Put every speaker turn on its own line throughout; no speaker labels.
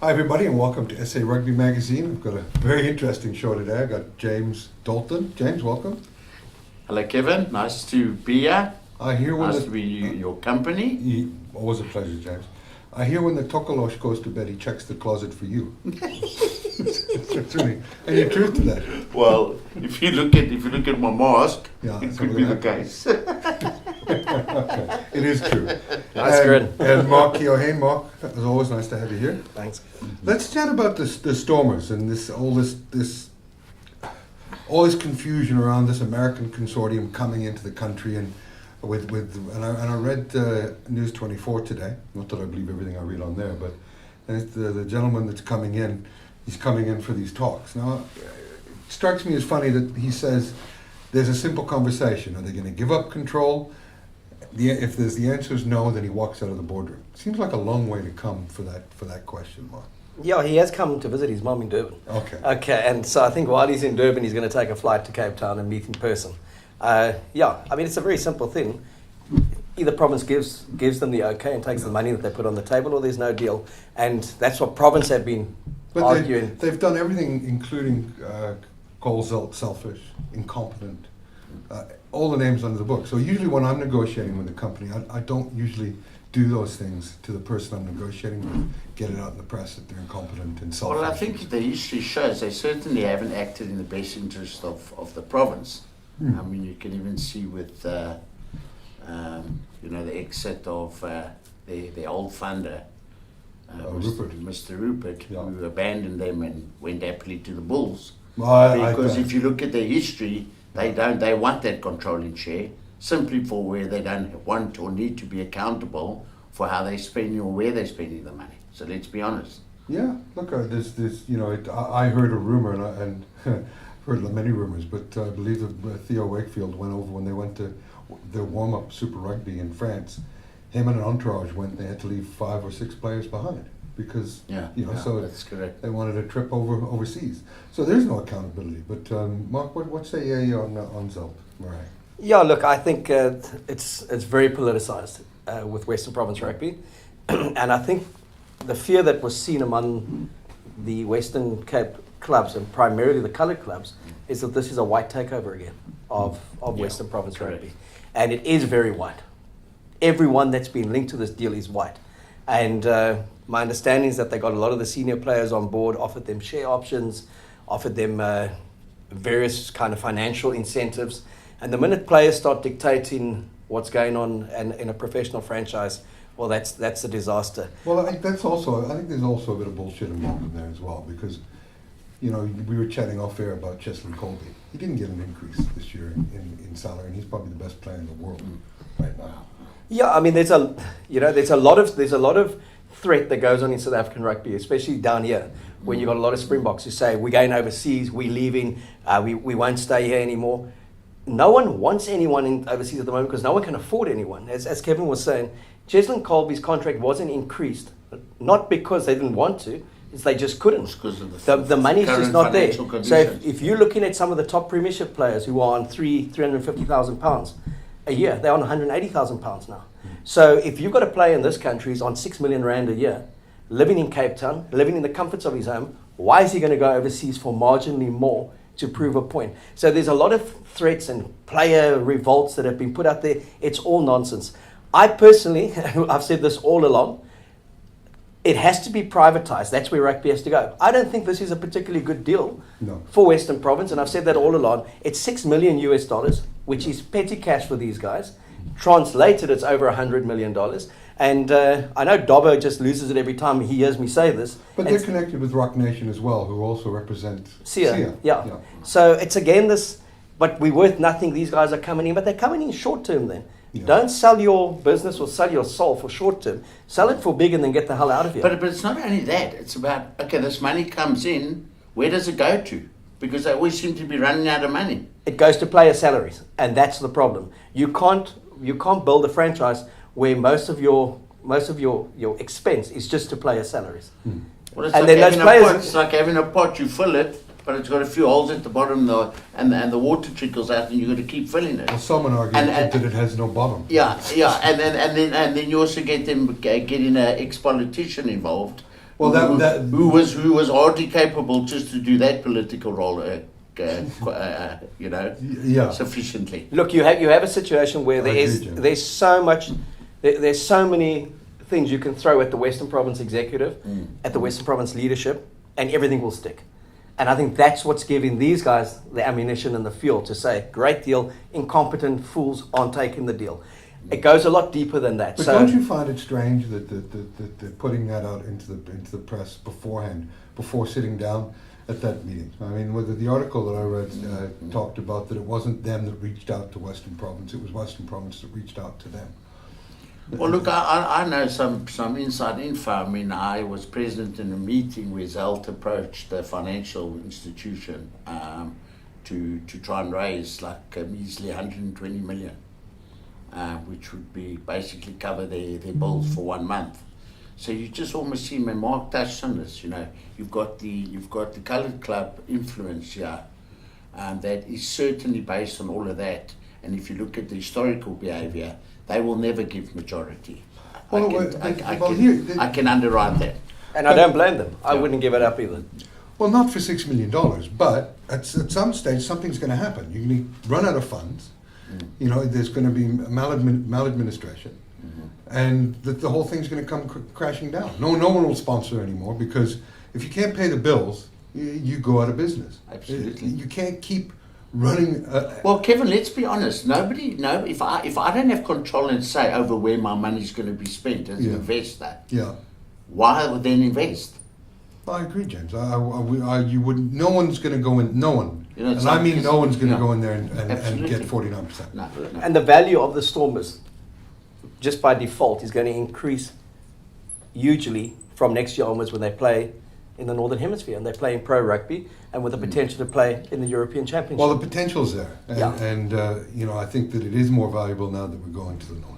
Hi everybody and welcome to SA Rugby Magazine. We've got a very interesting show today. I've got James Dalton. James, welcome.
Hello Kevin, nice to be here.
I hear when
Nice to be your company.
Always a pleasure, James. I hear when the Tokolosh goes to bed, he checks the closet for you. It's really any truth to that?
Well, if you look at my mask,
Yeah,
it
so
could
we're
be
gonna
the case.
Okay, it is true.
Nice grin.
And Mark Keohane. Mark, it was always nice to have you here.
Thanks.
Let's chat about the Stormers and all this confusion around this American consortium coming into the country and I read News 24 today. Not that I believe everything I read on there, but the gentleman that's coming in, he's coming in for these talks. Now, it strikes me as funny that he says there's a simple conversation. Are they going to give up control? If the answer is no, then he walks out of the boardroom. Seems like a long way to come for that question, Mark.
Yeah, he has come to visit his mum in Durban.
Okay.
And so I think while he's in Durban, he's going to take a flight to Cape Town and meet in person. It's a very simple thing. Either province gives them the okay and takes the money that they put on the table, or there's no deal. And that's what province have been arguing.
They've done everything, including cold, selfish, incompetent, all the names under the book. So usually when I'm negotiating with a company, I don't usually do those things to the person I'm negotiating with, get it out in the press that they're incompetent and selfish.
Well, I think the history shows they certainly haven't acted in the best interest of the province. I mean, you can even see with the exit of the old funder, Mr. Rupert,
Yeah.
who abandoned them and went happily to the Bulls.
Because
If you look at their history, they want that controlling share simply for where they don't want or need to be accountable for how they're spending or where they're spending the money. So let's be honest.
Yeah, look, I heard a rumor, and heard many rumors, but I believe that Theo Wakefield went over when they went to their warm-up Super Rugby in France. Him and an entourage went. They had to leave 5 or 6 players behind because so
that's correct.
they wanted a trip overseas. So there's no accountability. But Mark, what say you on Zelt Murray?
Yeah, look, I think it's very politicised with Western Province Rugby. And I think the fear that was seen among the Western Cape clubs, and primarily the coloured clubs, is that this is a white takeover again of Western Province
correct.
Rugby. And it is very white. Everyone that's been linked to this deal is white. And my understanding is that they got a lot of the senior players on board, offered them share options, offered them various kind of financial incentives. And the minute players start dictating what's going on in a professional franchise, well, that's a disaster.
Well, I think there's also a bit of bullshit involved in there as well, because we were chatting off air about Cheslin Colby. He didn't get an increase this year in salary, and he's probably the best player in the world right now.
Yeah, I mean, there's a lot of threat that goes on in South African rugby, especially down here, when you've got a lot of Springboks who say, we're going overseas, we're leaving, we won't stay here anymore. No one wants anyone overseas at the moment because no one can afford anyone. As Kevin was saying, Cheslin Colby's contract wasn't increased, not because they didn't want to, it's they just couldn't.
Because of
The money's just not there.
conditions.
So if you're looking at some of the top premiership players who are on £350,000 a year, they're on £180,000 now. So if you've got a player in this country who's on R6 million a year, living in Cape Town, living in the comforts of his home, why is he going to go overseas for marginally more to prove a point? So there's a lot of threats and player revolts that have been put out there. It's all nonsense. I personally, I've said this all along, it has to be privatized. That's where rugby has to go. I don't think this is a particularly good deal for Western Province, and I've said that all along. It's $6 million, which is petty cash for these guys. Translated, it's over $100 million. And I know Dobbo just loses it every time he hears me say this.
But they're connected with Rock Nation as well, who also represent
SEA. Yeah. So it's again this, but we're worth nothing. These guys are coming in, but they're coming in short term then. Yeah. Don't sell your business or sell your soul for short term. Sell it for big and then get the hell out of here.
But it's not only that. It's about, okay, this money comes in, where does it go to? Because they always seem to be running out of money.
It goes to player salaries, and that's the problem. You can't build a franchise where most of your expense is just to player salaries.
Well, it's like having a pot, you fill it, but it's got a few holes at the bottom, and the water trickles out, and you've got to keep filling it.
Well, someone argues that it has no bottom.
Yeah, and then you also get them getting an ex-politician involved,
Well,
who was hardly capable just to do that political role,
yeah.
sufficiently.
Look, you have a situation where
I agree, Jim.
there's so much, there's so many things you can throw at the Western Province executive, at the Western Province leadership, and everything will stick. And I think that's what's giving these guys the ammunition and the fuel to say, great deal, incompetent fools aren't taking the deal. It goes a lot deeper than that.
But
So,
don't you find it strange that they're putting that out into the press beforehand, before sitting down at that meeting? I mean, whether the article that I read talked about that it wasn't them that reached out to Western Province, it was Western Province that reached out to them.
Well, look, I know some inside info. I mean, I was present in a meeting where Zelt approached the financial institution to try and raise like easily 120 million, which would be basically cover their bills for 1 month. So you just almost see, when Mark touched on this, you've got the coloured club influence here, that is certainly based on all of that. And if you look at the historical behaviour, they will never give majority. I can underwrite that.
and I don't blame them. I wouldn't give it up either.
Well, not for $6 million, but at some stage something's going to happen. You're going to run out of funds. There's going to be maladministration, and the whole thing's going to come crashing down. No one will sponsor anymore, because if you can't pay the bills, you go out of business.
Absolutely.
You can't keep running.
Well, Kevin, let's be honest. If I don't have control and say over where my money's going to be spent as an investor, why would then invest?
I agree, James. You wouldn't. No one's going to go in. No one. And I mean, no one's going to go in there and get 49%.
No.
And the value of the Stormers, just by default, is going to increase hugely from next year onwards when they play in the Northern Hemisphere and they play in pro rugby and with the potential to play in the European Championship.
Well, the potential's there, and I think that it is more valuable now that we're going to the north.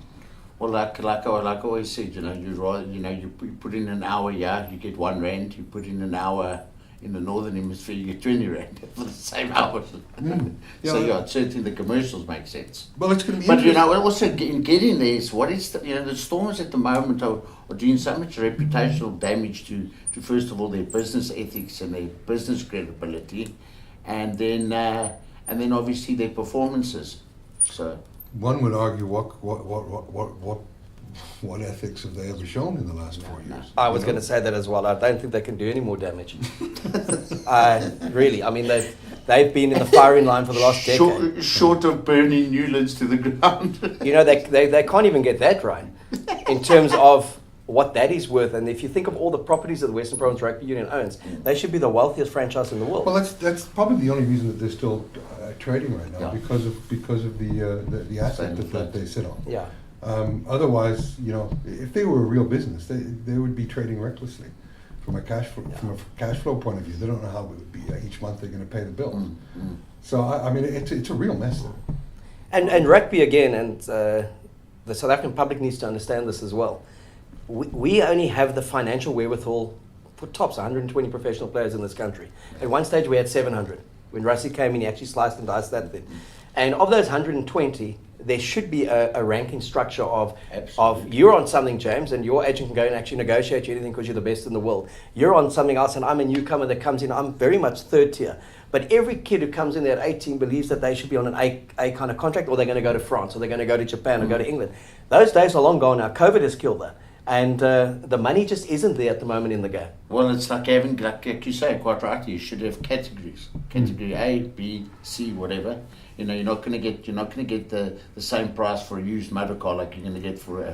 Well, like I always said, you put in an hour here, you get R1. You put in an hour in the Northern Hemisphere, you get 20 Rand for the same hours. So certainly the commercials make sense.
Well, it's going to be.
But also in getting there is what is the Stormers at the moment are doing so much reputational damage to first of all their business ethics and their business credibility, and then obviously their performances. So
one would argue what ethics have they ever shown in the last 4 years?
I was going to say that as well. I don't think they can do any more damage. Really, I mean, they've been in the firing line for the last decade.
Short of burning Newlands to the ground.
They can't even get that right in terms of what that is worth. And if you think of all the properties that the Western Province Rugby Union owns, they should be the wealthiest franchise in the world.
Well, that's probably the only reason that they're still trading right now, because of the asset that they sit on.
Yeah.
Otherwise, if they were a real business, they would be trading recklessly from a cash flow point of view. They don't know how it would be each month they're going to pay the bills. So I mean, it's a real mess there.
And rugby again, and the South African public needs to understand this as well. We only have the financial wherewithal for tops 120 professional players in this country. At one stage we had 700. When Rusty came in, he actually sliced and diced that thing. And of those 120, there should be a ranking structure of you're on something, James, and your agent can go and actually negotiate you anything because you're the best in the world. You're on something else, and I'm a newcomer that comes in. I'm very much third tier. But every kid who comes in there at 18 believes that they should be on an A kind of contract, or they're going to go to France, or they're going to go to Japan, or go to England. Those days are long gone now. COVID has killed that. And the money just isn't there at the moment in the game.
Well, it's like having, like you say, quite rightly, you should have categories. Category A, B, C, whatever. You're not going to get the same price for a used motor car like you're going to get for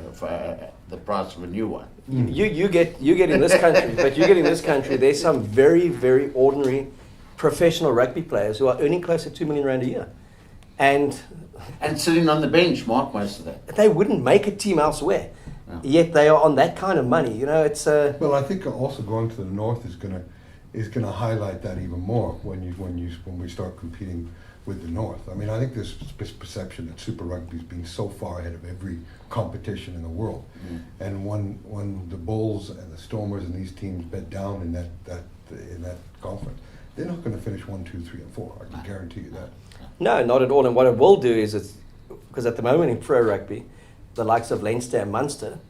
the price of a new one.
You get in this country, but you get in this country. There's some very, very ordinary professional rugby players who are earning close to R2 million a year, and
sitting on the bench, Mark, most of that.
They wouldn't make a team elsewhere. No. Yet they are on that kind of money. It's.
Well, I think also going to the north is going to highlight that even more when we start competing with the north. I mean, I think there's this perception that Super Rugby is being so far ahead of every competition in the world, and when the Bulls and the Stormers and these teams bed down in that conference, they're not going to finish 1, 2, 3, and 4. I can guarantee you that.
No, not at all. And what it will do is because at the moment in pro rugby, the likes of Leinster and Munster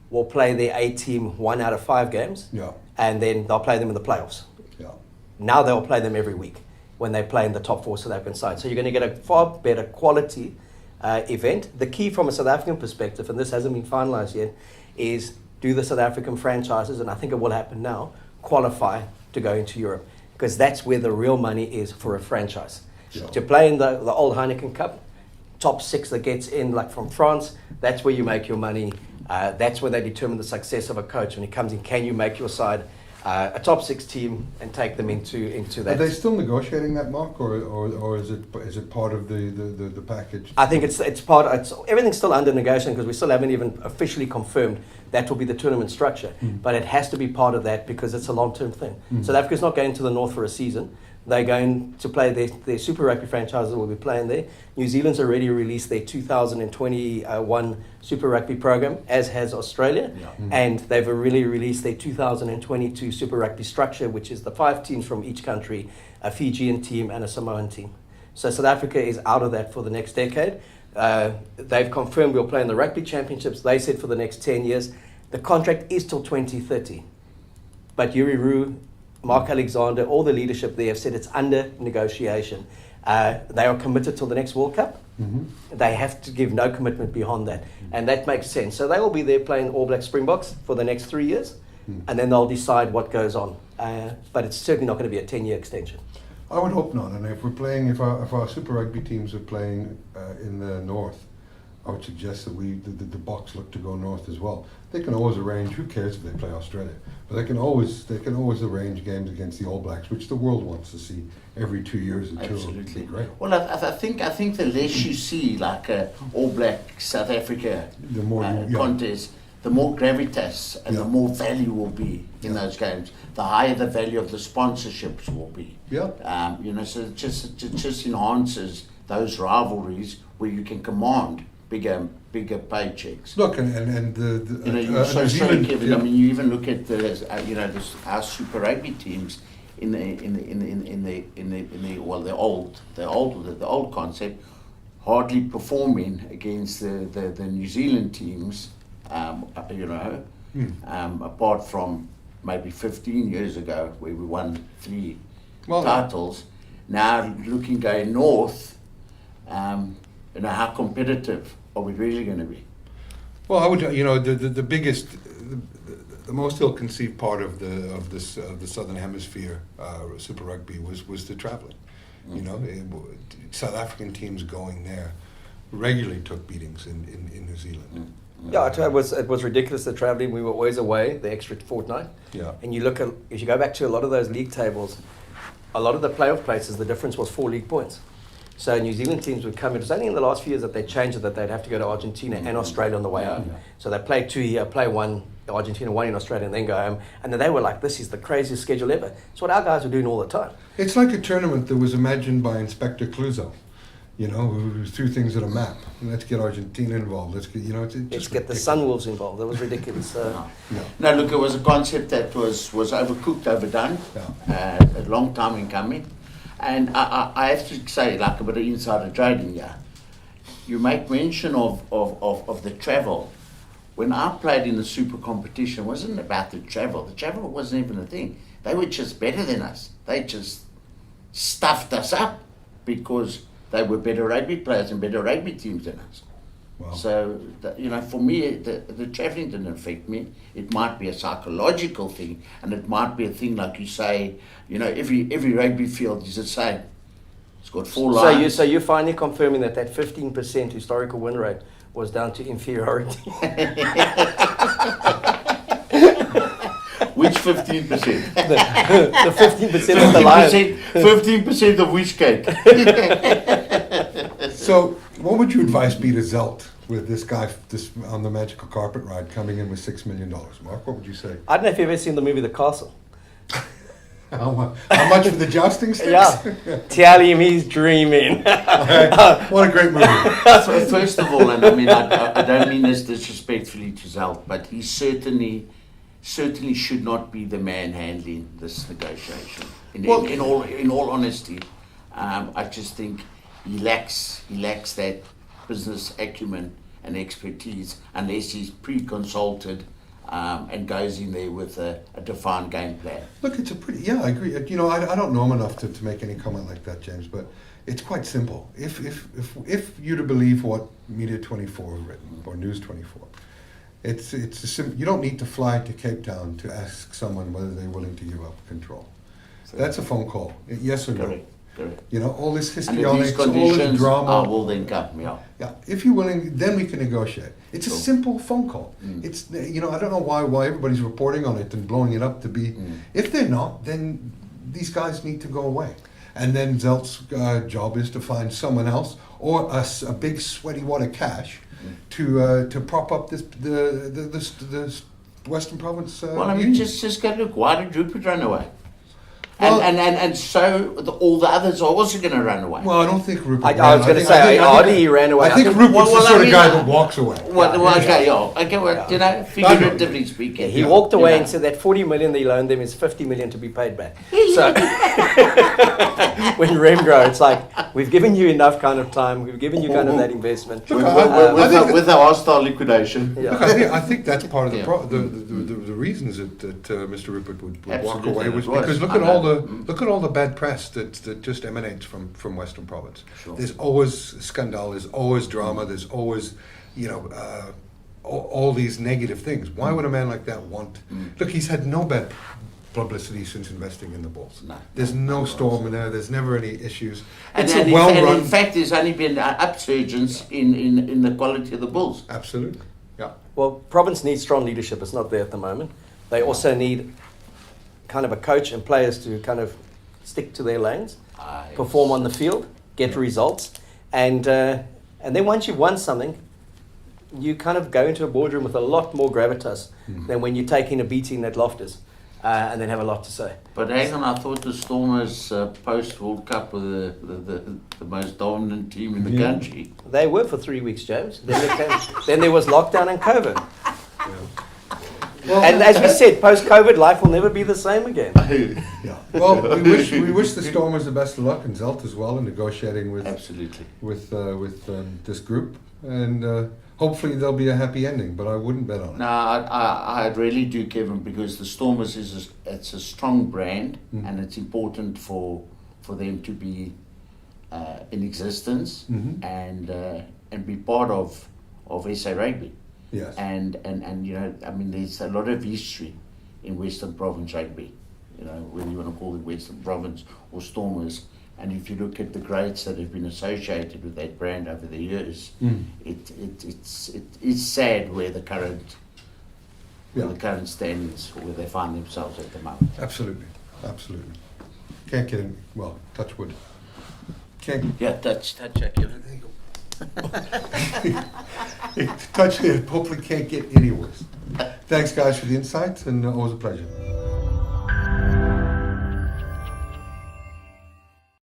will play their A team 1 out of 5 games.
Yeah.
and then they'll play them in the playoffs.
Yeah.
Now they'll play them every week when they play in the top 4 South African sides. So you're going to get a far better quality event. The key from a South African perspective, and this hasn't been finalised yet, is do the South African franchises, and I think it will happen now, qualify to go into Europe, because that's where the real money is for a franchise.
Sure.
To play in the old Heineken Cup, top 6 that gets in, like from France, that's where you make your money. That's where they determine the success of a coach when he comes in. Can you make your side a top 6 team and take them into that?
Are they still negotiating that, Mark, or is it part of the package?
I think it's everything's still under negotiation, because we still haven't even officially confirmed that will be the tournament structure. But it has to be part of that, because it's a long-term thing. South Africa's not going to the north for a season. They're going to play their Super Rugby franchises will be playing there. New Zealand's already released their 2021 Super Rugby program, as has Australia. And they've really released their 2022 Super Rugby structure, which is the 5 teams from each country, a Fijian team and a Samoan team. So South Africa is out of that for the next decade. They've confirmed we'll play in the Rugby Championships, they said, for the next 10 years. The contract is till 2030. But Yuri Roo, Mark Alexander, all the leadership there have said it's under negotiation. They are committed till the next World Cup. They have to give no commitment beyond that. And that makes sense. So they will be there playing All Black Springboks for the next 3 years. And then they'll decide what goes on. But it's certainly not going to be a 10-year extension.
I would hope not. And if our Super Rugby teams are playing in the north, I would suggest that the Boks look to go north as well. They can always arrange. Who cares if they play Australia? But they can always arrange games against the All Blacks, which the world wants to see every 2 years or two.
Absolutely.
Great.
Well, I think the less you see like All Black South Africa
The more
contest, the more gravitas and the more value will be in those games. The higher the value of the sponsorships will be.
Yeah.
So it just enhances those rivalries where you can command bigger paychecks.
Look, and the
You're so
New
straight,
Zealand,
Kevin. I mean, you even look at our Super Rugby teams in the old concept, hardly performing against the New Zealand teams. Apart from maybe 15 years ago where we won 3 titles. Now going north, how competitive are we really going to be?
Well, I would, the biggest, the most ill-conceived part of the Southern Hemisphere Super Rugby was the traveling. South African teams going there regularly took beatings in New Zealand.
Yeah, it was ridiculous, the travelling. We were always away the extra fortnight.
Yeah.
And you look at, if you go back to a lot of those league tables, a lot of the playoff places, the difference was 4 league points. So New Zealand teams would come in. It was only in the last few years that they changed it, that they'd have to go to Argentina and Australia on the way home. So they play 2 here, play 1 Argentina, 1 in Australia, and then go home. And then they were like, this is the craziest schedule ever. It's what our guys were doing all the time.
It's like a tournament that was imagined by Inspector Clouseau, who threw things at a map. Let's get Argentina involved. Let's get,
Let's get the Sunwolves involved. That was ridiculous.
No, look, it was a concept that was overcooked, overdone, a long time in coming. And I have to say, like a bit of insider trading here, you make mention of the travel. When I played in the super competition, it wasn't about the travel. The travel wasn't even a thing. They were just better than us. They just stuffed us up because they were better rugby players and better rugby teams than us.
Wow.
So, for me, the travelling didn't affect me. It might be a psychological thing, and it might be a thing like you say, every rugby field is the same. It's got 4 lines.
So you're finally confirming that 15% historical win rate was down to inferiority.
Which 15%?
The 15% of the Lions.
15% of which cake?
So, what would your advice be to Zelt with this guy on the magical carpet ride coming in with $6 million? Mark, what would you say?
I don't know if you've ever seen the movie The Castle.
How much for the jousting sticks?
Yeah. Tell him he's dreaming.
What a great movie.
First of all, and I mean, I don't mean this disrespectfully to Zelt, but he certainly should not be the man handling this negotiation. In all honesty, I just think he lacks that business acumen and expertise unless he's pre-consulted and goes in there with a defined game plan.
Look, it's a pretty, yeah, I agree. You know, I don't know him enough to make any comment like that, James, but it's quite simple. If you're to believe what Media 24 have written, or News 24, it's a you don't need to fly to Cape Town to ask someone whether they're willing to give up control. That's a phone call, yes or no.
Correct.
You know, all this
And if these
histrionics, all this
conditions
drama.
will then come, yeah.
Yeah, if you're willing, then we can negotiate. It's a
Sure.
simple phone call. It's, you know, I don't know why everybody's reporting on it and blowing it up to be. If they're not, then these guys need to go away. And then Zelt's job is to find someone else or a big sweaty wad of cash to prop up this Western Province.
Well, I mean,
Union.
just go look. Why did Rupert run away?
Well-
And so all the others are also going to run away.
Well, I don't think Rupert.
I was going to say, Artie ran away.
I think Rupert's
Well,
the
I
sort of
mean,
guy that walks away.
Okay, you know, figuratively speaking.
He walked away
You know.
and said that 40 million they loaned them is 50 million to be paid back. So when Remgro, it's like, we've given you enough kind of time, we've given you kind of that investment.
Look, I think
With our hostile liquidation.
Yeah.
Look, I think that's part of the
Yeah.
the reasons that Mr. Rupert would walk
Absolutely,
away was
it was.
because look
I
at all
know.
look at all the bad press that just emanates from Western Province.
Sure.
There's always scandal, there's always drama, there's always all these negative things. Why would a man like that want? Look, he's had no bad publicity since investing in the Bulls.
No.
There's no storm in there. There's never any issues.
And,
It's
and,
a well
in,
run.
in fact, there's only been an upsurgence in the quality of the Bulls.
Absolutely. Yeah.
Well, Province needs strong leadership. It's not there at the moment. They also need kind of a coach and players to kind of stick to their lanes, perform on the field, get results, and then once you've won something, you kind of go into a boardroom with a lot more gravitas than when you're taking a beating at Loftus, and then have a lot to say.
But hang on, I thought the Stormers post World Cup were the most dominant team in the country.
They were for 3 weeks, James. Then there was lockdown and COVID.
Well,
And as we said, post-COVID, life will never be the same again.
yeah. Well, we wish the Stormers the best of luck and Zelt as well in negotiating with
Absolutely.
with this group, and hopefully there'll be a happy ending. But I wouldn't bet on it.
No, I really do, Kevin, because the Stormers it's a strong brand, and it's important for them to be in existence and be part of SA Rugby.
Yes.
And you know, I mean, there's a lot of history in Western Province Rugby, you know, whether you want to call it Western Province or Stormers. And if you look at the greats that have been associated with that brand over the years, it's sad where the current standings, where they find themselves at the moment.
Absolutely. Can't get in. Well, touch wood. Can't.
Yeah, touch, Kevin.
There you go. Touch it. Hopefully can't get any worse. Thanks, guys, for the insights, and always a pleasure.